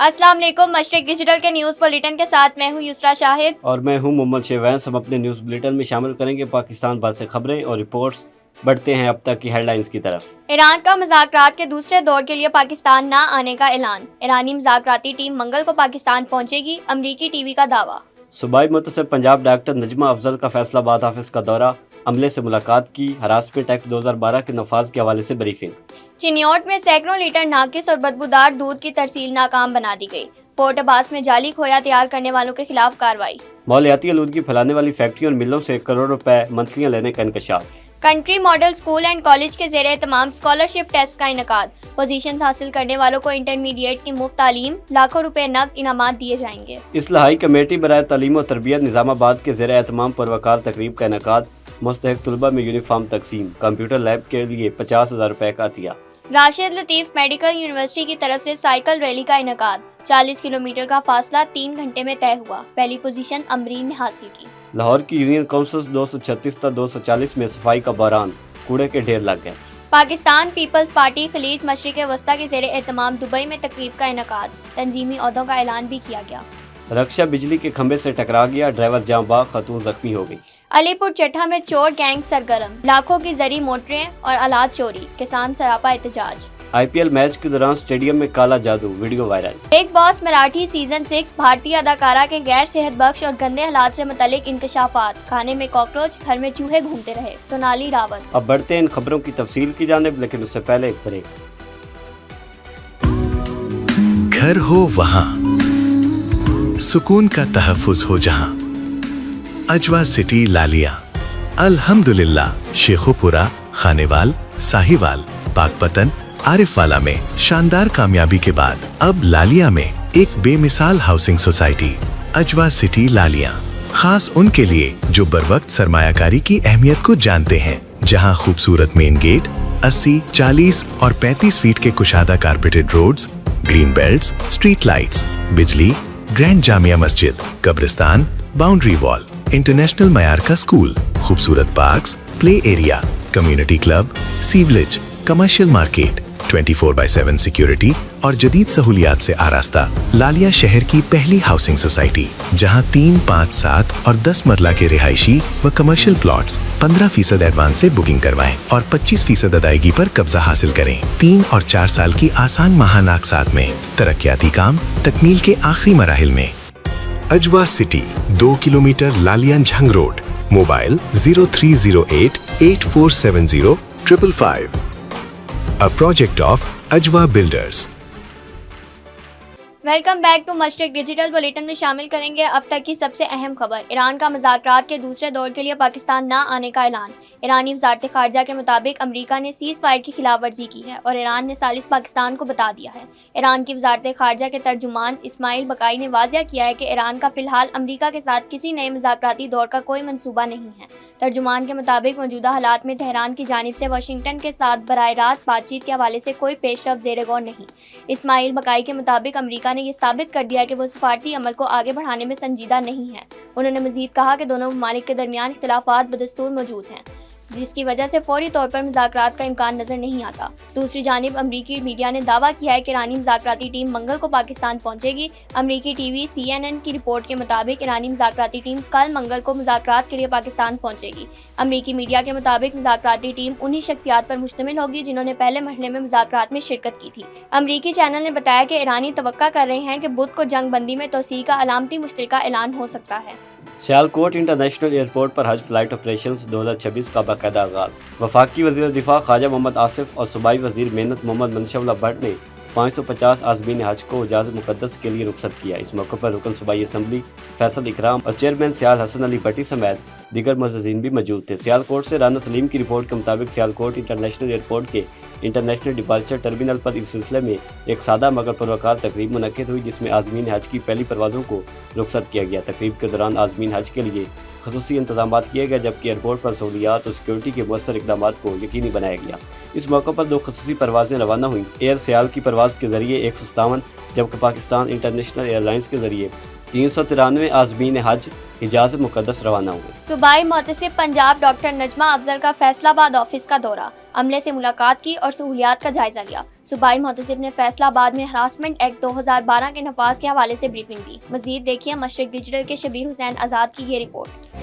अस्सलाम वालेकुम। मशरिक डिजिटल के न्यूज़ बुलेटिन के साथ मैं हूं युसरा शाहिद और मैं हूं मोहम्मद शेवैंस। हम अपने न्यूज़ बुलेटिन में शामिल करेंगे पाकिस्तान भर से खबरें और रिपोर्ट्स। बढ़ते हैं अब तक की हेडलाइंस की तरफ। ईरान का मुज़ाकरात के दूसरे दौर के लिए पाकिस्तान न आने का ऐलान। ईरानी मुज़ाकराती टीम मंगल को पाकिस्तान पहुंचेगी, अमरीकी टीवी का दावा। सूबाई मुतसिब पंजाब डॉक्टर नजमा अफजल का फैसलाबाद ऑफिस का दौरा, अमले से मुलाकात की, हरासमेंट एक्ट 2012 के नफाज के हवाले से ब्रीफिंग। चिन्योट में सैकड़ों लीटर नाकिस और बदबूदार दूध की तरसील नाकाम बना दी गई। फोर्ट अब्बास में जाली खोया तैयार करने वालों के खिलाफ कार्रवाई। मौलियाती आलूदगी फैलाने वाली फैक्ट्रियों और मिलों से करोड़ रुपए मंथलियां लेने का इंकशाफ। Country model school and college के ज़ेरे एहतमाम स्कॉलरशिप टेस्ट का इनेकाद। पोजीशन हासिल करने वालों को इंटरमीडिएट की मुफ्त तालीम, लाखों रुपए नकद इनामात दिए जाएंगे। इस्लाही कमेटी बराए तालीम और तरबियत निज़ामाबाद के ज़ेरे एहतमाम पुरवकार तकरीब का इनेकाद। मुस्तहिक तलबा में यूनिफॉर्म तकसीम, कंप्यूटर लैब के लिए 50,000 रुपए का अतिया। राशिद लतीफ़ मेडिकल यूनिवर्सिटी की तरफ से साइकिल रैली का इनेकाद। 40 किलोमीटर का फासला 3 घंटे में तय हुआ। पहली पोजीशन अमरीन ने हासिल की। लाहौर की यूनियन काउंसिल 236 तक 240 में सफाई का बहरान, कूड़े के ढेर लग गए। पाकिस्तान पीपल्स पार्टी खलीज मशरिक वस्ता के ज़ेरे एहतमाम दुबई में तकरीब का इनेकाद। तंजीमी ओहदों का ऐलान भी किया गया। रक्षा बिजली के खंभे से टकरा गया, ड्राइवर जाँ बाग, खातून जख्मी हो गई। अलीपुर चट्टा में चोर गैंग सरगर्म, लाखों की जरी मोटरें और आलात चोरी, किसान सरापा एहतजाज। आईपीएल मैच के दौरान स्टेडियम में काला जादू, video viral. Big boss Marathi season 6 भारतीय अदाकारा के गैर सेहत बख्श और गंदे हालात से मुतल्लिक इंकशाफात। खाने में कॉकरोच, घर में चूहे घूमते रहे, सोनाली रावत। अब बढ़ते हैं इन खबरों की तफसील की जानिब, लेकिन उससे पहले एक ब्रेक। घर हो वहाँ, सुकून का तहफ़्फ़ुज़ हो जहाँ, अजवा सिटी लालिया। अल्हम्दुलिल्लाह, शेखोपुरा, खानेवाल, साहिवाल, पाकपतन, आरिफवाला में शानदार कामयाबी के बाद अब लालिया में एक बेमिसाल हाउसिंग सोसाइटी, अजवा सिटी लालिया, खास उनके लिए जो बरवक्त सरमायाकारी की अहमियत को जानते हैं, जहां खूबसूरत मेन गेट, 80, 40 और 35 फीट के कुशादा carpeted roads, green belts, street lights, बिजली, ग्रैंड जामिया मस्जिद, कब्रिस्तान, बाउंड्री वॉल, इंटरनेशनल मयार का स्कूल, खूबसूरत parks, play area, community club, sewerage, commercial market, 24/7 security और जदीद सहूलियात से आरास्ता लालिया शहर की पहली हाउसिंग सोसाइटी, जहां 3, 5, 7 और 10 मरला के रिहायशी व कमर्शियल प्लॉट्स 15% एडवांस से बुकिंग करवाएं और 25% अदायगी पर कब्जा हासिल करें। 3 और 4 साल की आसान माहाना अक़सात में तरक्याती काम तकमील के आखिरी मराहिल में। Ajwa city, 2 kilometre Lalian Jhang road. Mobile 0308 8470 555। A project of Ajwa Builders. Welcome back to Mashriq digital bulletin में शामिल करेंगे अब तक की सबसे अहम खबर। ईरान का मुज़ाकरात के दूसरे दौर के लिए पाकिस्तान न आने का ऐलान। ईरानी वज़ारत ख़ारजा के मुताबिक अमेरिका ने सीज़ फायर की खिलाफ वर्जी की है और ईरान ने सालिस पाकिस्तान को बता दिया है। ईरान की वज़ारत ख़ारजा के तर्जुमान इस्माइल बकाई ने वाज़िया किया है कि ईरान का फ़िलहाल अमेरिका के साथ किसी नए मुज़ाकराती दौर का कोई मंसूबा नहीं है। तर्जुमान के मुताबिक मौजूदा हालात में तेहरान की जानिब से वाशिंगटन के साथ बराह रास्त बातचीत के हवाले से कोई पेशरफ ज़ेर गौर नहीं। इस्माइल बकाई के मुताबिक अमेरिका ने यह साबित कर दिया कि वो सफारती अमल को आगे बढ़ाने में संजीदा नहीं है। उन्होंने मजीद कहा कि दोनों ममालिक के दरमियान इख्तिलाफात बदस्तूर मौजूद हैं, जिसकी वजह से फौरी तौर पर मुज़ाकरात का इम्कान नजर नहीं आता। दूसरी जानिब अमरीकी मीडिया ने दावा किया है कि ईरानी मुज़ाकराती टीम मंगल को पाकिस्तान पहुंचेगी। अमरीकी टीवी CNN की रिपोर्ट के मुताबिक ईरानी मुज़ाकराती टीम कल मंगल को मुज़ाकरात के लिए पाकिस्तान पहुंचेगी। अमरीकी मीडिया के मुताबिक मुज़ाकराती टीम उन्हीं शख्सियात पर मुश्तमिल होगी जिन्होंने पहले मरहले में मुज़ाकरात में शिरकत की थी। अमरीकी चैनल ने बताया कि ईरानी तवक्का कर रहे हैं कि बुध को जंग बंदी में तोसी का अलामती मुश्तरका ऐलान हो सकता है। सियालकोट इंटरनेशनल एयरपोर्ट पर हज फ्लाइट ऑपरेशंस 2026 का बाकायदा आगाज। वफाकी वज़ीर दिफा ख्वाजा मोहम्मद आसिफ और सूबाई वज़ीर मेहनत मोहम्मद मनशउल्लाह भट्ट ने 550 आज़मीन हज को इजाज़त मुक़द्दस के लिए रुखसत किया। इस मौके पर रुकन सूबाई असम्बली फैसल इकराम और चेयरमैन सियाल हसन अली भट्टी समेत दीगर मुअज़्ज़िज़ीन भी मौजूद थे। सियालकोट से राना सलीम की रिपोर्ट के मुताबिक सियालकोट इंटरनेशनल एयरपोर्ट के इंटरनेशनल डिपार्चर टर्मिनल पर इस सिलसिले में एक सादा मगर पुरवकार तकरीब मुनक्किद हुई, जिसमें आज़मीन हज की पहली परवाज़ों को रुखसत किया गया। तकरीब के दौरान आज़मीन हज के लिए ख़ुसूसी इंतजाम किए गए, जबकि एयरपोर्ट पर सहूलियात और सिक्योरिटी के मौसर इक़दाम को यकीनी बनाया गया। इस मौके पर 2 ख़ुसूसी परवाज़ें रवाना हुई। एयर सियाल की परवाज़ के ज़रिए 157, जबकि पाकिस्तान इंटरनेशनल एयरलाइंस के ज़रिए 393 आज़मीन हज हिजाज मुकद्दस रवाना हुए। सूबाई मुहतसिब पंजाब डॉक्टर नजमा अफजल का फैसलाबाद ऑफिस का दौरा, अमले से मुलाकात की और सहूलियात का जायजा लिया। सूबाई मुहतसिब ने फैसलाबाद में हरासमेंट एक्ट 2012 के नफाज के हवाले से ब्रीफिंग दी। मजीद देखिए मशरिक डिजिटल के शबीर हुसैन आज़ाद की ये रिपोर्ट।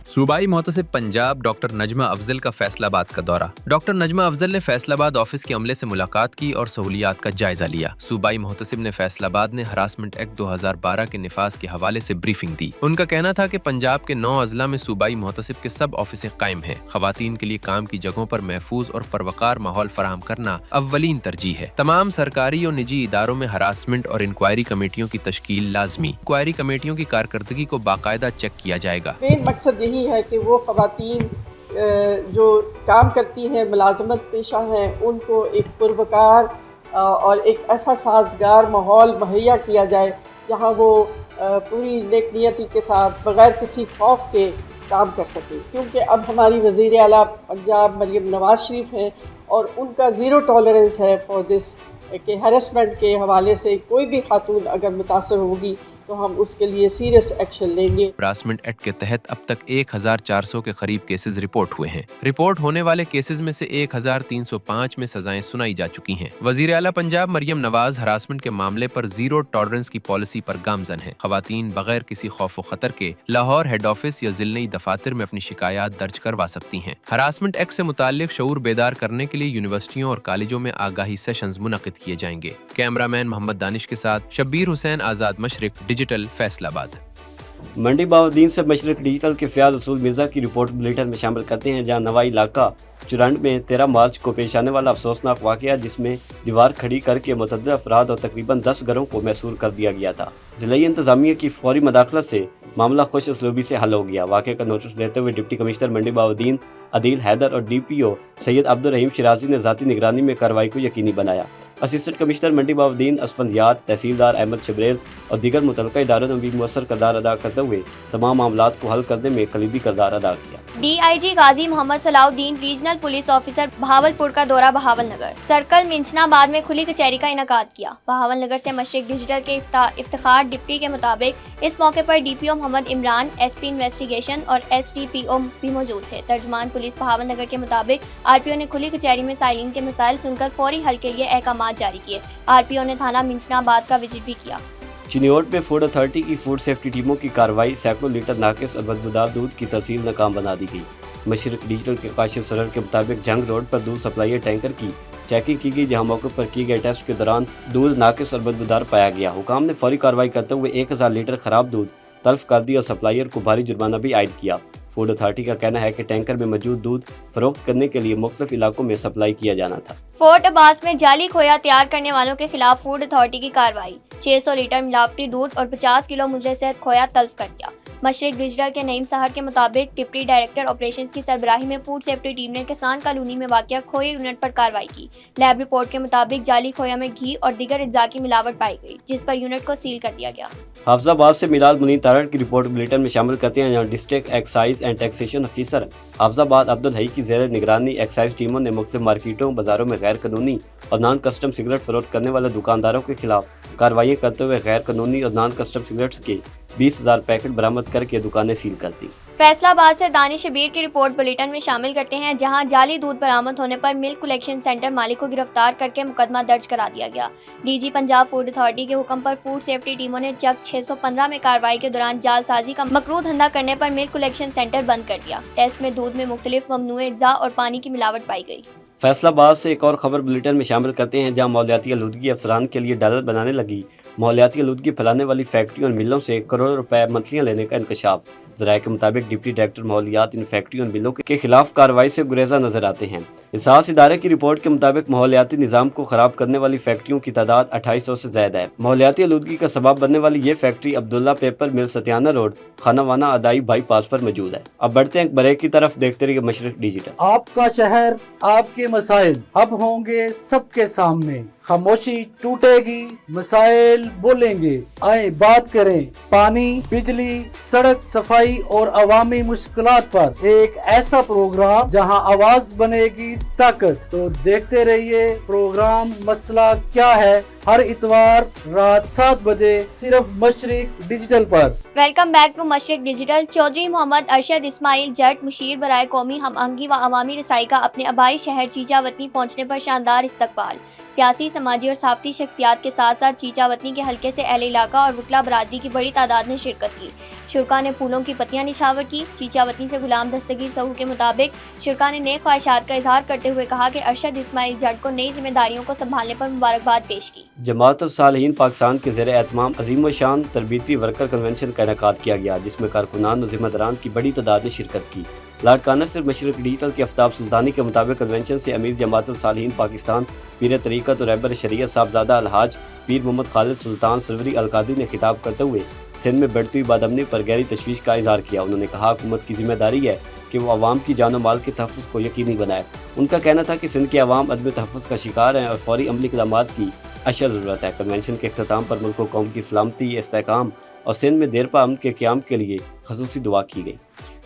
सूबाई मुहतसिब पंजाब डॉक्टर नजमा अफजल का फैसलाबाद का दौरा। डॉक्टर नजमा अफजल ने फैसलाबाद ऑफिस के अमले से मुलाकात की और सहूलियात का जायजा लिया। सूबाई मुहतसिब ने फैसलाबाद में हरासमेंट एक्ट 2012 के निफाज के हवाले से ब्रीफिंग दी। उनका कहना था कि पंजाब के 9 अजला में सूबाई मुहतसिब के सब ऑफिसें कायम हैं। खवातीन के लिए काम की जगहों पर महफूज और परवकार माहौल फराहम करना अव्वलीन तरजीह है। तमाम सरकारी और निजी इदारों में हरासमेंट और इंक्वायरी कमेटियों की तश्कील लाजमी। इंक्वायरी कमेटियों की कारकर्दगी को बाकायदा चेक किया जाएगा। मेन मकसद यही है कि वो ख़वातीन जो काम करती हैं, मुलाजमत पेशा हैं, उनको एक पुरवकार और एक ऐसा साजगार माहौल मुहैया किया जाए जहाँ वो पूरी नेकनियती के साथ बग़ैर किसी खौफ के काम कर सकें। क्योंकि अब हमारी वज़ीर आला पंजाब मरियम नवाज शरीफ हैं और उनका ज़ीरो टॉलरेंस है फॉर दिस कि हैरेसमेंट के हवाले से कोई भी खातून अगर मुतासर होगी तो हम उसके लिए सीरियस एक्शन लेंगे। हरासमेंट एक्ट के तहत अब तक 1400 के करीब केसेस रिपोर्ट हुए हैं। रिपोर्ट होने वाले केसेस में से 1305 में सजाएं सुनाई जा चुकी हैं। वजीर आला पंजाब मरियम नवाज हरासमेंट के मामले पर जीरो टॉलरेंस की पॉलिसी पर गामजन है। खवातीन बगैर किसी खौफ खतर के लाहौर हेड ऑफिस या जिलई दफातर में अपनी शिकायत दर्ज करवा सकती हैं। हरासमेंट एक्ट से मुताल्लिक शऊर बेदार करने के लिए यूनिवर्सिटियों और कॉलेजों में आगाही सेशंस मुनक़िद किए जाएंगे। कैमरामैन मोहम्मद दानिश के साथ शबीर हुसैन आज़ाद, मशरिक डिजिटल, फैसलाबाद। मंडी बाउद्दीन से मशरिक डिजिटल के फ़याज़ रसूल मिर्ज़ा की रिपोर्ट बुलेटिन में शामिल करते हैं, जहां नवाई इलाका चुरंड में 13 मार्च को पेश आने वाला अफसोसनाक वाक़या जिसमें दीवार खड़ी करके मुतअद्दिद अफराद और तकरीबन 10 घरों को महसूर कर दिया गया था। ज़िलाई इंतज़ामिया की फौरी मदाखलत से मामला खुश उसलूबी से हल हो गया। वाक़े का नोटिस लेते हुए डिप्टी कमिश्नर मंडी बाउद्दीन अदील हैदर और DPO सैयद अब्दुल रहीम शिराजी ने ज़ाती निगरानी में कार्रवाई को यकीनी बनाया। असिस्टेंट कमिश्नर मंडी बाउद्दीन असफंदियार, तहसीलदार अहमद शबरेज और दीगर मुतल्लिका इदारों ने भी मुअस्सर किरदार अदा करते हुए तमाम मामलात को हल करने में कलीदी किरदार अदा किया। DIG Ghazi Muhammad Salahuddin regional police officer Bahawalpur का दौरा बहावल नगर सर्कल मिंचनाबाद में खुली कचहरी का इनेकाद किया। बहावल नगर से मशरिक डिजिटल के इफ्तिखार डिप्टी के मुताबिक इस मौके पर DPO Mohammad Imran, SP investigation और SDPO भी मौजूद थे। तर्जुमान पुलिस बहावल नगर के मुताबिक RPO ने खुली कचहरी में साइलिन के मसाइल सुनकर फौरी हल के लिए अहकाम जारी किए। RPO ने थाना मिंचनाबाद का विजिट भी किया। चिन्योट में फूड अथॉरिटी की फूड सेफ्टी टीमों की कार्रवाई, सैकड़ों लीटर नाकिस और बदबूदार दूध की तहसील नाकाम बना दी गई। मशरिक डिजिटल के काशिफ सरर के मुताबिक जंग रोड पर दूध सप्लायर टैंकर की चेकिंग की गई, जहां मौके पर किए गए टेस्ट के दौरान दूध नाकिस और बदबूदार पाया गया। हुकाम ने फौरी कार्रवाई करते हुए 1000 लीटर खराब दूध तल्फ कर दी और सप्लायर को भारी जुर्माना भी आयद किया। फूड अथॉरिटी का कहना है कि टैंकर में मौजूद दूध फरोख्त करने के लिए मुख्तलिफ इलाकों में सप्लाई किया जाना था। फोर्ट अब्बास में जाली खोया तैयार करने वालों के खिलाफ फूड अथॉरिटी की कार्रवाई, 600 लीटर मिलावटी दूध और 50 किलो मुजरे से खोया तल्फ कर दिया। मशरिक डिजिटल के नईम सहर के मुताबिक डिप्टी डायरेक्टर ऑपरेशंस की सरबराही में फूड सेफ्टी टीम ने किसान कॉलोनी में वाक़िया खोए यूनिट पर कार्रवाई की। लैब रिपोर्ट के मुताबिक जाली खोया में घी और दीगर अज्जा की मिलावट पाई गई, जिस पर यूनिट को सील कर दिया गया। हाफजाबाद से मिलाद मुनीर तारड़ की रिपोर्ट बुलेटिन में शामिल करते हैं, जहाँ district excise and taxation officer Hafizabad Abdul हई की ज़ेर निगरानी एक्साइज टीमों ने मुख्तलिफ मार्केटों, बाजारों में गैर कानूनी और नॉन कस्टम सिगरेट फरोख्त करने वाले दुकानदारों के खिलाफ कार्रवाई करते हुए गैर कानूनी और नॉन कस्टम सिगरेट्स के 20,000 पैकेट बरामद करके दुकानें सील कर दी। फैसलाबाद से दानिश शबीर की रिपोर्ट बुलेटिन में शामिल करते हैं, जहां जाली दूध बरामद होने पर मिल्क कलेक्शन सेंटर मालिक को गिरफ्तार करके मुकदमा दर्ज करा दिया गया। DG पंजाब फूड अथॉरिटी के हुक्म पर फूड सेफ्टी टीमों ने चक 615 में कार्रवाई के दौरान जालसाजी का मकरूह धंधा करने पर मिल्क कलेक्शन सेंटर बंद कर दिया। टेस्ट में दूध में मुख्तलिफ ममनूए अज्जा और पानी की मिलावट पाई गई। फैसलाबाद से एक और खबर बुलेटिन में शामिल करते हैं, जहां माहौलियाती आलूदगी अफसरान के लिए डॉलर बनाने लगी। माहौलियाती आलूदगी फैलाने वाली फैक्ट्रियों और मिलों से करोड़ों रुपए मंथलियाँ लेने का इंकशाफ। ज़राए के मुताबिक डिप्टी डायरेक्टर माहौलियात इन फैक्ट्रियों और मिलों के खिलाफ कार्रवाई से गुरेजा नजर आते हैं। एहसास इदारे की रिपोर्ट के मुताबिक माहौलियाती निज़ाम को ख़राब करने वाली फैक्ट्रियों की तादाद 2800 से ज़्यादा है। माहौलियाती आलूदगी का सबब बनने वाली ये फैक्ट्री अब्दुल्ला पेपर मिल सतियाना रोड खानावाना अदाई बाईपास पर मौजूद है। अब बढ़ते हैं एक ब्रेक की तरफ, देखते रहिए मशरिक डिजिटल। आपका शहर, आपके मसाइल अब होंगे सबके सामने, खामोशी टूटेगी, मसाइल बोलेंगे। आए बात करें पानी, बिजली, सड़क, सफाई और अवामी मुश्किलात पर। एक ऐसा प्रोग्राम जहां आवाज बनेगी ताकत। तो देखते रहिए प्रोग्राम मसला क्या है, हर इतवार रात 7 बजे सिर्फ मशरिक डिजिटल पर। Welcome back to Mashriq digital. Chaudhry Muhammad Arshad Ismail Jat मुशीर बराए कौमी हम आहंगी व अवामी रसाई का अपने आबाई शहर चीचा वतनी पहुँचने पर शानदार इस्तकबाल। सियासी, समाजी और सहाफ़ती शख्सियात के साथ साथ चीचा वतनी के हल्के से अहले इलाका और वकला बरादरी की बड़ी तादाद ने शिरकत की। शुरका ने फूलों की पत्तियां निछावर की। चीचा वतनी से गुलाम दस्तगीर सहू के मुताबिक शुरका ने नेक ख्वाहिशात का इजहार करते हुए कहा कि अरशद इस्माइल जट को नई जिम्मेदारियों को संभालने पर मुबारकबाद पेश की। जमात-उल-सालिहीन पाकिस्तान के ज़ेर एहतमाम अजीम शान तरबीती वर्कर कन्वेंशन का इनेकाद किया गया, जिसमें कारकुनान और ज़िम्मेदारान की बड़ी तादाद ने शिरकत की। लॉर्ड कानर से मशरिक डिजिटल के आफ्ताब सुल्तानी के मुताबिक कन्वेंशन से अमीर जमात-उल-सालिहीन पाकिस्तान पीर तरीक़त और रहबर शरीयत साहबजादा अलहाज पीर मोहम्मद खालिद सुल्तान सरवरी अलकादरी ने खिताब करते हुए सिंध में बढ़ती हुई बदअमनी पर गहरी तशवीश का इजहार किया। उन्होंने कहा हुकूमत की जिम्मेदारी है कि वो आवाम की जान और माल के तहफ़्फ़ुज़ को यकीनी बनाए। उनका कहना था कि सिंध के अवाम अदम तहफ़्फ़ुज़ का शिकार हैं और फौरी अमली इक़दामात की अशद ज़रूरत है। कन्वेंशन के अख्ताम पर मुल्क व कौम की सलामती, इस्तेहकाम और सिंध में देरपा अमन के क़याम के लिए ख़ुसूसी दुआ की गई।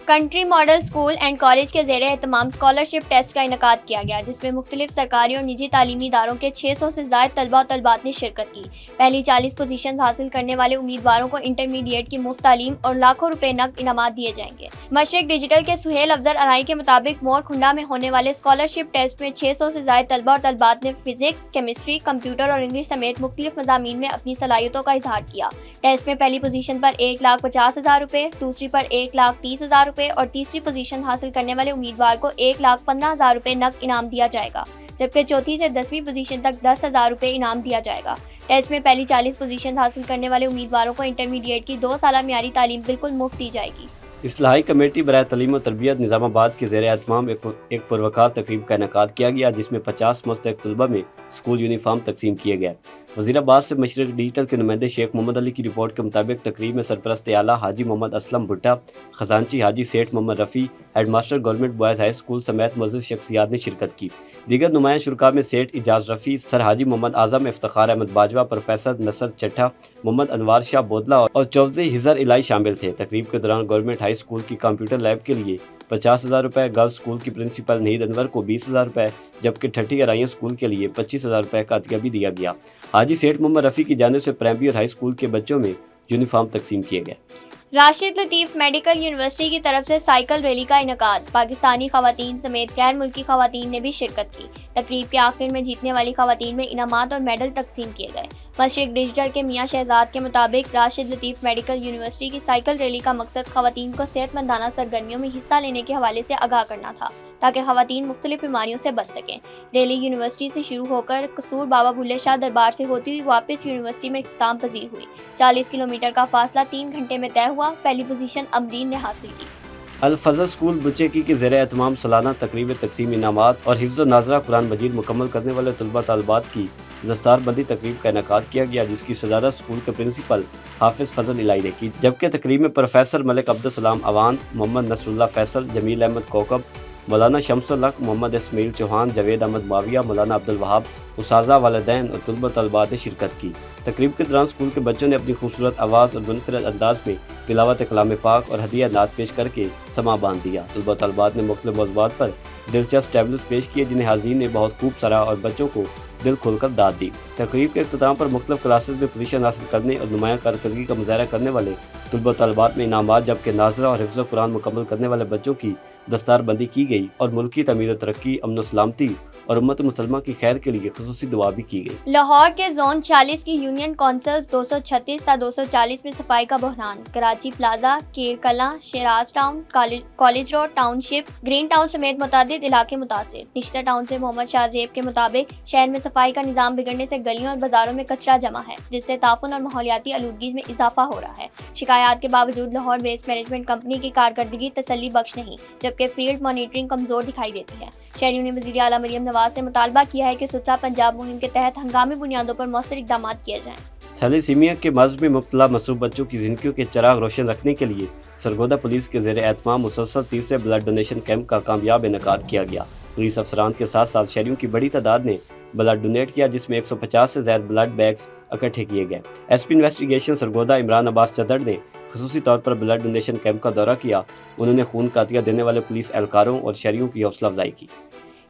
Country model school and college के ज़ेरे एहतमाम स्कॉलरशिप टेस्ट का इनेकाद किया गया, जिसमें मुख्तलिफ सरकारी और निजी तालीमी इदारों के 600 से ज़ायद तलबा और तलबात ने शिरकत की। पहली 40 पोजीशन हासिल करने वाले उम्मीदवारों को इंटरमीडिएट की मुफ्त तालीम और लाखों रुपए नकद इनामात दिए जाएंगे। मशरिक डिजिटल के सुहेल अफजल अराई के मुताबिक मोर खुंडा में होने वाले स्कॉलरशिप टेस्ट में 600 से ज़ायद तलबा और तलबात ने फिजिक्स, केमिस्ट्री, कंप्यूटर और इंग्लिश समेत मुख्तलिफ मज़ामीन में अपनी सलाहियतों का इजहार किया। टेस्ट में पहली पोजीशन पर 1,50,000 रुपये, दूसरी पर 1,30,000 रुपये और तीसरी पोजीशन हासिल करने वाले उम्मीदवार को 1,15,000 रुपये नकद इनाम दिया जाएगा, जबकि चौथी से 10वीं पोजीशन तक 10,000 रुपये इनाम दिया जाएगा। टेस्ट में पहली 40 पोजीशन हासिल करने वाले उम्मीदवारों को इंटरमीडिएट की 2 साला मियारी तालीम बिल्कुल मुफ्त दी जाएगी। इस्लाही कमेटी बराए तलीम और तरबियत निज़ामाबाद के ज़ेर एहतमाम एक पुरवकार तकरीब का इनेकाद किया गया, जिसमें 50 मुस्तहक़ तलबा में स्कूल यूनिफॉर्म तकसीम किए गए। वज़ीराबाद से मशरिक डिजिटल के नुमाइंदे शेख मोहम्मद अली की रिपोर्ट के मुताबिक तकरीब में सरपरस्त आला हाजी मोहम्मद असलम भुट्टा, खजानची Haji Seth Mohammad Rafi, headmaster government boys high school समेत मुअज़्ज़ज़ शख्सियात ने शिरकत की। दीगर नुमाया शुरका में सेठ इजाज़ रफ़ी, सर हाजी मोहम्मद आज़म, इफ्तिखार अहमद बाजवा, प्रोफेसर नसर चट्ठा, मोहम्मद अनवार शाह बोदला और चौधरी हिजर इलाई शामिल थे। तकरीब के दौरान गवर्नमेंट हाई स्कूल की कंप्यूटर लैब के लिए 50,000 रुपये, गर्ल्स स्कूल की प्रिंसिपल नहीद अनवर को 20,000 रुपये, जबकि ठठी अराइयाँ स्कूल के लिए 25,000 रुपये का अतिया भी दिया गया। हाजी सेठ मोहम्मद रफ़ी की जानिब से प्राइमरी और हाई स्कूल के बच्चों में यूनिफॉर्म तकसीम किए गए। राशिद लतीफ़ मेडिकल यूनिवर्सिटी की तरफ से साइकिल रैली का इनेकाद। पाकिस्तानी खवातीन समेत गैर मुल्की खवातीन ने भी शिरकत की। तकरीब के आखिर में जीतने वाली खवातीन में इनामात और मेडल तकसीम किए गए। मशरिक डिजिटल के मियां शहजाद के मुताबिक राशिद लतीफ़ मेडिकल यूनिवर्सिटी की साइकिल रैली का मकसद खवातीन को सेहतमंदाना सरगर्मियों में हिस्सा लेने के हवाले से आगाह करना था, ताकि खवातीन मुख्तलिफ बीमारियों से बच सकें। रैली यूनिवर्सिटी से शुरू होकर कसूर बाबा बुल्ले शाह दरबार से होती हुई वापस यूनिवर्सिटी में इख्तिताम पजीर हुई। 40 किलोमीटर का फासला 3 घंटे में तय हुआ। पहली पोजीशन अमरीन ने हासिल की। अल फजल स्कूल बुचेकी के ज़ेर एहतमाम सालाना तकरीब तकसीम इनामात और हिफ्ज़ नाज़रा कुरान मजीद मुकम्मल करने वाले तलबा तालबात की दस्तारबंदी तकरीब का इनेकाद किया गया, जिसकी सदारत स्कूल के प्रिंसिपल हाफिज़ फजल इलाई ने की। जबकि तकरीब में प्रोफेसर मलिक अब्दुल सलाम अवान, मोहम्मद नसरुल्लाह फैसल, जमील अहमद कोकब, मौलाना शम्सुल हक, मोहम्मद इस्माइल चौहान, जावेद अहमद माविया, मौलाना अब्दुल वहाब, उस्ताज़ा वालिदैन और तलबा तलबात ने शिरकत की। तकरीब के दौरान स्कूल के बच्चों ने अपनी खूबसूरत आवाज़ और मुनफरद अंदाज में तिलावत कलाम पाक और हदिया नात पेश करके समा बांध दिया। तलबा तलबात ने मुख्तलिफ मौज़ूआत पर दिलचस्प टैबलेट्स पेश किए, जिन्हें हाज़रीन ने बहुत खूब सराहा और बच्चों को दिल खोलकर दाद दी। तकरीब के अख्ताम पर मुख्तलिफ क्लासेस में पोजीशन हासिल करने और नुमाया कारकर्दगी का मुज़ाहरा करने वाले तलबा तलबात में इनामात, जबकि नाज़रा और हिफ्ज़ कुरान मुकम्मल करने वाले बच्चों की दस्तारबंदी की गई और मुल्क की तमीर तरक्की, अमन सलामती और उम्मत मुसलमा की खैर के लिए खुसूसी दुआ भी की गई। लाहौर के जोन 40 की यूनियन कौंसल्स 236 ता 240 में सफाई का बहरान। कराची प्लाजा, केर Kalan, Siraj town, college road, township, green town समेत मुतादिद इलाके मुतासिर। निश्तर टाउन से मोहम्मद शाहजेब के मुताबिक शहर में सफाई का निज़ाम बिगड़ने से गलियों और बाजारों में कचरा जमा है, जिससे ताफुन और माहौलियाती आलूदगी में इजाफा हो रहा है। शिकायत के बावजूद लाहौर वेस्ट मैनेजमेंट कंपनी की कारकर्दगी तसल्ली बख्श नहीं, जबकि फील्ड मॉनिटरिंग कमजोर दिखाई देती है। शहरियों ने वज़ीर आला मरियम नवाज से मुतालबा किया है कि सुथरा पंजाब मुहिम के तहत हंगामी बुनियादों पर मौसर इक़दाम किए जाएं। थैलेसीमिया के मर्ज में मुब्तला मसरूफ़ बच्चों की ज़िंदगियों के चिराग रोशन रखने के लिए सरगोदा पुलिस के ज़ेर एहतमाम मुसलसल तीसरे ब्लड डोनेशन कैंप का कामयाब इनेकाद किया गया। पुलिस अफसरान के साथ साथ शहरियों की बड़ी तादाद ने ब्लड डोनेट किया, जिसमें 150 से ज़्यादा ब्लड बैग्स इकट्ठे किए गए। एसपी इन्वेस्टिगेशन सरगोदा इमरान अब्बास चदर ने खुसूसी तौर पर ब्लड डोनेशन कैंप का दौरा किया। उन्होंने खून का अतिया देने वाले पुलिस एहलकारों और शहरियों की हौसला अफजाई की।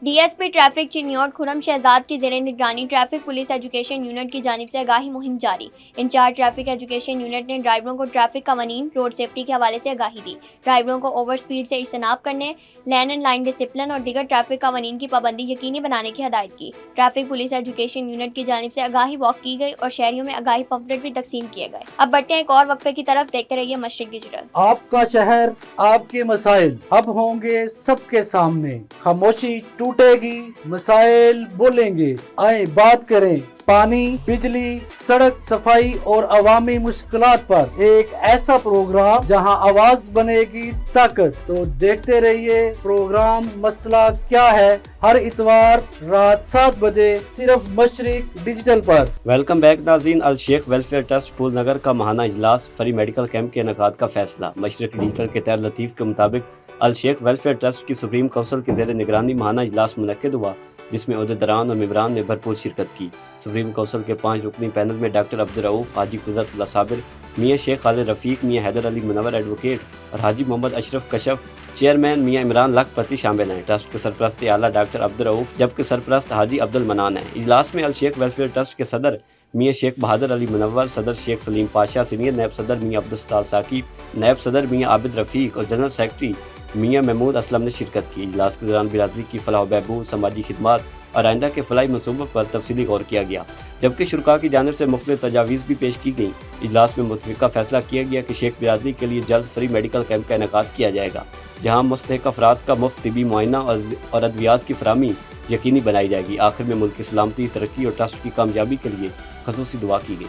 DSP ट्रैफिक चिन्योट खुरम शहजाद की ज़ेरे निगरानी ट्रैफिक पुलिस एजुकेशन यूनिट की जानिब से आगाही मुहिम जारी। इंचार्ज ट्रैफिक एजुकेशन यूनिट ने ड्राइवरों को ट्रैफिक कवानीन, रोड सेफ्टी के हवाले से आगाही दी। ड्राइवरों को ओवर स्पीड से इज्तनाब करने, लेन एंड लाइन डिसिप्लिन और दीगर ट्रैफिक कवानीन की पाबंदी यकीनी बनाने की हदायत की। ट्रैफिक पुलिस एजुकेशन यूनिट की जानिब से आगाही वॉक की गई और शहरियों में आगाही पम्फलेट भी तकसीम किए गए। अब बढ़ते हैं एक और वक्फे की तरफ, देखते रहिए मशरिक डिजिटल। आपका शहर, आपके मसाइल अब होंगे सबके सामने। खामोशी टूटेगी, मसाइल बोलेंगे, आए बात करें। पानी, बिजली, सड़क सफाई और अवामी मुश्किलात पर एक ऐसा प्रोग्राम जहां आवाज बनेगी ताकत। तो देखते रहिए प्रोग्राम मसला क्या है, हर इतवार रात 7 बजे सिर्फ मशरिक डिजिटल पर। वेलकम बैक नाज़रीन। अल शेख वेलफेयर ट्रस्ट फूल नगर का महाना इजलास, फ्री मेडिकल कैंप के इनेकाद का फैसला। मशरिक डिजिटल के तहत लतीफ़ के मुताबिक अल शेख वेलफेयर ट्रस्ट की सुप्रीम काउंसिल के ज़ेर निगरानी महाना इजलास मुनक्किद हुआ, जिसमें ओहदेदारान और मेंबरान ने भरपूर शिरकत की। सुप्रीम काउंसिल के 5 रुकनी पैनल में डॉक्टर अब्दुल रऊफ, हाजी कुदरतुल्लाह साबिर, मियाँ शेख खालिद रफ़ीक, मियाँ हैदर अली मुनव्वर एडवोकेट और हाजी मोहम्मद अशरफ कशफ, चेयरमैन मियाँ इमरान लखपति शामिल हैं। ट्रस्ट के सरपरस्त आला डॉक्टर अब्दुल रऊफ, जबकि सरपरस्त हाजी अब्दुल मनान हैं। इजलास में अल शेख वेलफेयर ट्रस्ट के सदर मियाँ शेख बहादुर अली मुनव्वर, सदर शेख सलीम पाशा, सीनियर नायब सदर मियाँ अब्दुल सत्तार साकी, नायब सदर मियाँ आबिद रफ़ीक और जनरल सेक्रेटरी मियाँ महमूद असलम ने शिरकत की। इजलास के दौरान बिरादरी की फलाह बहबूद, समाजी खिदमत और आइंदा के फलाई मनसूबों पर तफसीली गौर किया गया, जबकि शुरका की जानिब से मुख्तलिफ तजावीज़ भी पेश की गई। इजलास में मुतफ़िका फैसला किया गया कि शेख बिरादरी के लिए जल्द फ्री मेडिकल कैंप का इनेकाद किया जाएगा, जहाँ मुस्तहिक अफराद का मुफ्त तिबी मुआयना और अद्वियात की फराहमी यकीनी बनाई जाएगी। आखिर में मुल्क की सलामती, तरक्की और ट्रस्ट की कामयाबी के लिए खसूसी दुआ की गई।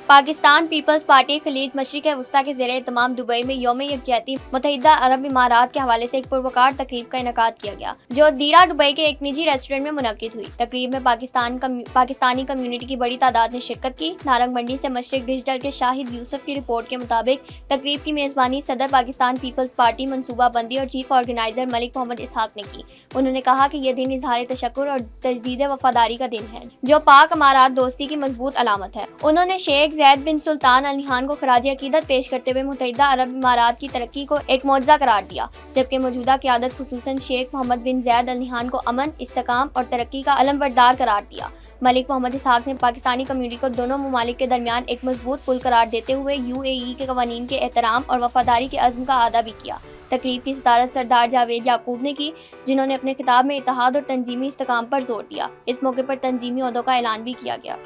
पाकिस्तान पीपल्स पार्टी खलीज मशरिक वस्ता के ज़ेरे तमाम दुबई में यौम यकजहती मुत्तहिदा अरब इमारात के हवाले से एक पुरवकार तकरीब का इनेकाद किया गया, जो दीरा दुबई के एक निजी रेस्टोरेंट में मुनक्किद हुई। तकरीब में पाकिस्तानी कम्युनिटी की बड़ी तादाद ने शिरकत की। नारंग मंडी से मशरिक डिजिटल के शाहिद यूसुफ की रिपोर्ट के मुताबिक तकरीब की मेज़बानी सदर पाकिस्तान पीपल्स पार्टी मनसूबा बंदी और चीफ ऑर्गेनाइजर मलिक मोहम्मद इसहाक ने की। उन्होंने कहा कि यह दिन इजहार तशक्कुर और तजदीद वफादारी का दिन है, जो पाक अमारात दोस्ती की मजबूत अलामत है। उन्होंने शेख ज़ैद बिन सुल्तान अल नहान को खराज अकीदत पेश करते हुए मुत्तहिदा अरब इमारात की तरक्की को एक मौजज़ा करार दिया, जबकि मौजूदा क़यादत खुसूसन शेख मोहम्मद बिन ज़ैद अल नहान को अमन, इस्तेकाम और तरक्की का अलमबरदार करार दिया। मलिक मोहम्मद इसहाक ने पाकिस्तानी कम्युनिटी को दोनों ममालिक के दरमियान एक मजबूत पुल करार देते हुए UAE के कवानीन के एहतराम और वफादारी के अज़्म का अदा भी किया। तकरीब की सदारत सरदार जावेद याकूब ने की, जिन्होंने अपने खिताब में इत्तेहाद और तंजीमी इस्तेकाम पर जोर दिया। इस मौके पर तंजीमी ओहदों का ऐलान भी किया गया।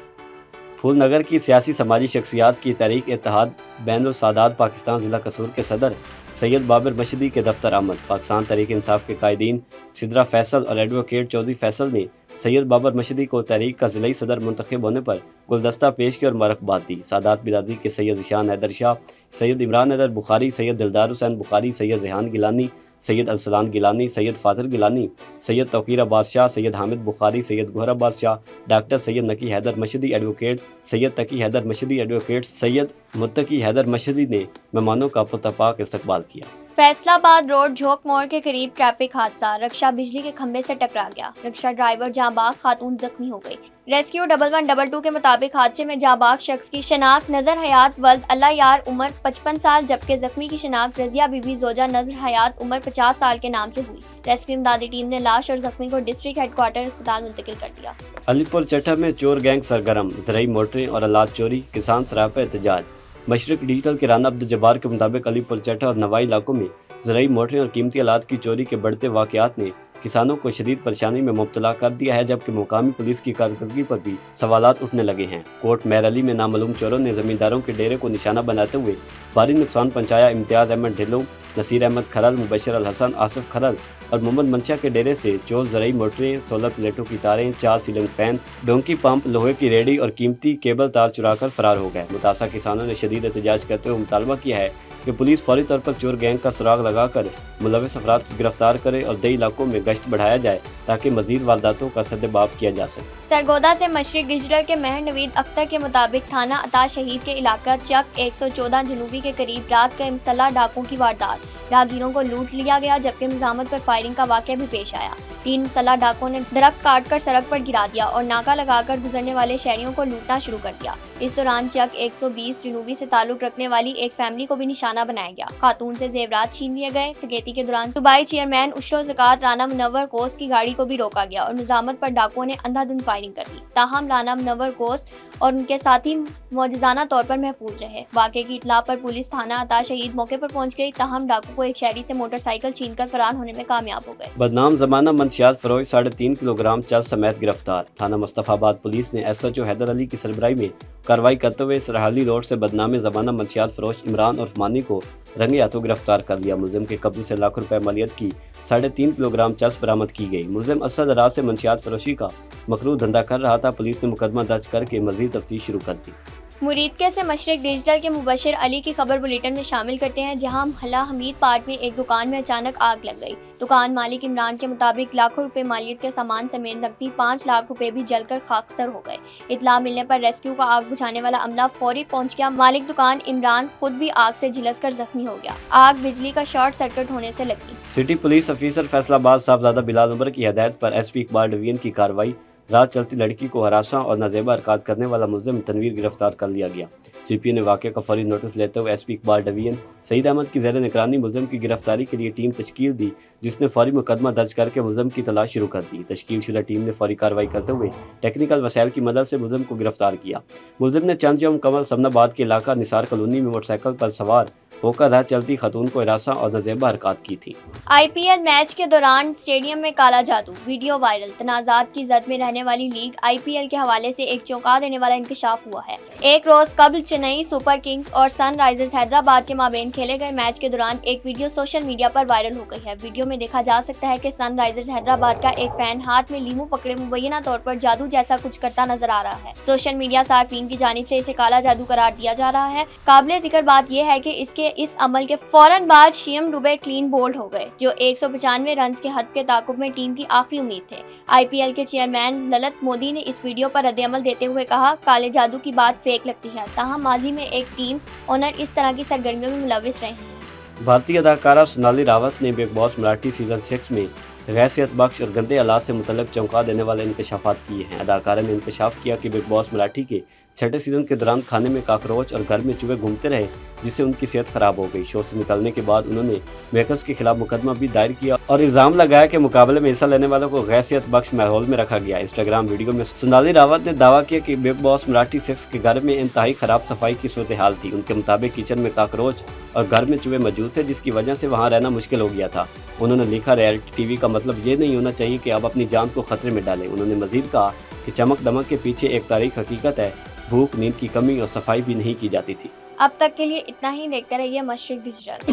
फूल नगर की सियासी समाजी शख्सियात की तहरीक इत्तेहाद बैनुल सादात पाकिस्तान ज़िला कसूर के सदर सैयद बाबर मशदी के दफ्तर आमद। पाकिस्तान तहरीक इंसाफ के कायदीन सिदरा फैसल और एडवोकेट चौधरी फैसल ने सैयद बाबर मशदी को तहरीक का ज़िलाई सदर मुंतखब होने पर गुलदस्ता पेश की और मुबारकबाद दी। सादात बिरादरी के सैयद ईशान हैदर शाह, सैयद इमरान हैदर बुखारी, सैयद दिलदार हुसैन बुखारी, सैयद रेहान गिलानी, सैयद अलसलान गिलानी, सैयद फादर गिलानी, सैयद तौकीर अब्बास शाह, सैयद हामिद बुखारी, सैयद गोहर अब्बास शाह, डॉक्टर सैयद नकी हैदर मशदी एडवोकेट, सैयद तकी हैदर मशदी एडवोकेट, सैयद मुत्तकी हैदर मशदी ने मेहमानों का पुरतपाक इस्तकबाल किया। फैसलाबाद रोड झोंक मोड़ के करीब ट्रैफिक हादसा, रक्षा बिजली के खंभे से टकरा गया। रक्षा ड्राइवर जांबाग खातून जख्मी हो गई। रेस्क्यू 1122 के मुताबिक हादसे में जांबाग शख्स की शनाख्त नजर हयात वल्द अल्लाह यार उम्र 55 साल, जबकि जख्मी की शनाख्त रजिया बीबी जोजा नजर हयात उम्र 50 साल के नाम से हुई। रेस्क्यू इमदादी टीम ने लाश और जख्मी को डिस्ट्रिक्ट हेडक्वार्टर अस्पताल मुंतकिल कर दिया। अलीपुर चट्टा में चोर गैंग सरगर्म, ज़राई मोटरें और आलात चोरी, किसान सराह पर एहतजाज। मशरिक डिजिटल के राना अब्दुल जब्बार के मुताबिक अलीपुर चट्टा और नवाई इलाकों में ज़राई मोटरें और कीमती आलात की चोरी के बढ़ते वाक़यात ने किसानों को शदीद परेशानी में मुब्तला कर दिया है, जबकि मुकामी पुलिस की कारकर्दगी पर भी सवालात उठने लगे हैं। कोट मैरअली में नामालूम चोरों ने ज़मींदारों के डेरे को निशाना बनाते हुए भारी नुकसान पहुंचाया। इम्तियाज़ अहमद ढिल्लो, नसीर अहमद खरल, मुबशर अल हसन, आसिफ खरल और मोहम्मद मंशा के डेरे से चोर ज़राई मोटरें, सोलर प्लेटों की तारें, 4 सीलिंग फैन, डोंकी पंप, लोहे की रेडी और कीमती केबल तार चुराकर फरार हो गए। मुतासा किसानों ने शदीद एहतजाज करते हुए मुतालबा किया है कि पुलिस फौरी तौर पर चोर गैंग का सुराग लगाकर मुलविस अफराद को गिरफ्तार करे और दई इलाकों में गश्त बढ़ाया जाए ताकि मजीद वारदातों का सद्देबाब किया जा सके। सरगोदा से मशरिक डिजिटल के महर नवीद अख्तर के मुताबिक थाना अता शहीद के इलाका चक 114 जनूबी के करीब रात का मुसल्लह डाकों की वारदात। راہگیروں کو لوٹ لیا گیا، جبکہ مزاحمت پر فائرنگ کا واقعہ بھی پیش آیا۔ 3 مسلح ڈاکوؤں نے درخت کاٹ کر سڑک پر گرا دیا اور ناکا لگا کر گزرنے والے شہریوں کو لوٹنا شروع کر دیا۔ اس دوران چک 120 جنوبی سے تعلق رکھنے والی ایک فیملی کو بھی نشانہ بنایا گیا۔ خاتون سے زیورات چھین لیے گئے۔ ڈکیتی کے دوران صوبائی چیئرمین اشرو زکوٰۃ رانا منور کوس کی گاڑی کو بھی روکا گیا اور مزاحمت پر ڈاکوؤں نے اندھا دھند فائرنگ کر دی۔ تاہم رانا منور کوس اور ان کے ساتھی معجزانہ طور پر محفوظ رہے۔ واقعے کی اطلاع پر پولیس تھانہ عطا شہید موقع پر پہنچ گئی، تاہم ڈاکو کو ایک شہری سے موٹر سائیکل چھین کر فرار ہونے میں کامیاب ہو گئے۔ بدنام زمانہ منشیات فروش 3.5 کلو گرام چرس سمیت گرفتار۔ تھانہ مصطفیٰ آباد پولیس نے ایس ایچ او حیدر علی کی سربراہی میں کارروائی کرتے ہوئے سرحالی روڈ سے بدنام زمانہ منشیات فروش عمران عرف مانی کو رنگے ہاتھوں گرفتار کر لیا۔ ملزم کے قبضے سے لاکھ روپے مالیت کی 3.5 کلو گرام چرس برآمد کی گئی۔ ملزم اسد راز سے منشیات فروشی کا مکروہ دھندا کر رہا تھا۔ پولیس نے مقدمہ درج کر کے مزید تفتیش شروع کر دی۔ مریدکے سے مشرق ڈیجیٹل کے مبشر علی کی خبر بلیٹن میں شامل کرتے ہیں، جہاں محلہ حمید پارک میں ایک دکان میں اچانک آگ لگ گئی۔ دکان مالک عمران کے مطابق لاکھوں روپے مالیت کے سامان سمیت نقدی 5 لاکھ روپے بھی جل کر خاکستر ہو گئے۔ اطلاع ملنے پر ریسکیو کا آگ بجھانے والا عملہ فوری پہنچ گیا۔ مالک دکان عمران خود بھی آگ سے جھلس کر زخمی ہو گیا۔ آگ بجلی کا شارٹ سرکٹ ہونے سے لگی۔ سٹی پولیس افیسر فیصلہ آباد صاحبزادہ بلال عمر کی ہدایت پر ایس پی اقبال ڈویژن کی کارروائی۔ رات چلتی لڑکی کو ہراساں اور نازیبا حرکات کرنے والا ملزم تنویر گرفتار کر لیا گیا۔ سی پی او نے واقعے کا فوری نوٹس لیتے ہوئے ایس پی اقبال ڈویژن سعید احمد کی زیر نگرانی ملزم کی گرفتاری کے لیے ٹیم تشکیل دی، جس نے فوری مقدمہ درج کر کے ملزم کی تلاش شروع کر دی۔ تشکیل شدہ ٹیم نے فوری کارروائی کرتے ہوئے ٹیکنیکل وسائل کی مدد سے ملزم کو گرفتار کیا۔ ملزم نے چند جم کمل سمن آباد کے علاقہ نثار کالونی میں موٹر سائیکل پر سوار ہو کر راہ چلتی خاتون کو ہراساں اور نازیبا حرکات کی تھی۔ آئی پی ایل میچ کے دوران اسٹیڈیم میں کالا جادو، ویڈیو وائرل۔ تنازعات کی زد میں رہنے والی لیگ آئی پی ایل کے حوالے سے ایک چونکا دینے والا انکشاف ہوا ہے۔ ایک روز قبل چنئی سپر کنگز اور سن رائزرز حیدرآباد کے مابین کھیلے گئے میچ کے دوران ایک ویڈیو سوشل میڈیا پر وائرل ہو گئی ہے۔ ویڈیو میں دیکھا جا سکتا ہے کہ سن رائزرز حیدرآباد کا ایک فین ہاتھ میں لیمو پکڑے مبینہ طور پر جادو جیسا کچھ کرتا نظر آ رہا ہے۔ سوشل میڈیا صارفین کی جانب سے اسے کالا جادو قرار دیا جا رہا ہے۔ قابل ذکر بات یہ ہے کہ اس عمل کے فوراً بعد شیوم ڈوبے کلین بولڈ ہو گئے، جو 195 رنز کے ہدف کے تعاقب میں ٹیم کی آخری امید تھے۔ آئی پی ایل کے چیئرمین للت مودی نے اس ویڈیو پر رد عمل دیتے ہوئے کہا، کالے جادو کی بات فیک لگتی ہے، تاہم ماضی میں ایک ٹیم اونر اس طرح کی سرگرمیوں میں ملوث رہے ہیں۔ بھارتی اداکارہ سونالی راوت نے بگ باس مراٹھی سیزن 6 میں غیر صحت بخش اور گندے آلات سے متعلق چونکا دینے والے انکشافات کیے ہیں۔ اداکارہ نے انکشاف کیا کہ بگ باس مراٹھی کے 6 سیزن کے دوران کھانے میں کاکروچ اور گھر میں چوہے گھومتے رہے، جس سے ان کی صحت خراب ہو گئی۔ شو سے نکلنے کے بعد انہوں نے میکرز کے خلاف مقدمہ بھی دائر کیا اور الزام لگایا کہ مقابلے میں حصہ لینے والوں کو غیر صحت بخش ماحول میں رکھا گیا۔ انسٹاگرام ویڈیو میں سونالی راوت نے دعویٰ کیا کہ بگ باس مراٹھی 6 کے گھر میں انتہائی خراب صفائی کی صورتحال تھی۔ ان کے مطابق کچن میں کاکروچ اور گھر میں چوہے موجود تھے، جس کی وجہ سے وہاں رہنا مشکل ہو گیا تھا۔ انہوں نے لکھا، ریئلٹی ٹی وی کا مطلب یہ نہیں ہونا چاہیے کہ آپ اپنی جان کو خطرے میں ڈالیں۔ انہوں نے مزید کہا کہ چمک دمک کے پیچھے ایک تاریخ حقیقت ہے، بھوک، نیند کی کمی اور صفائی بھی نہیں کی جاتی تھی۔ اب تک کے لیے اتنا ہی، دیکھتے رہیے مشرق ڈیجیٹل۔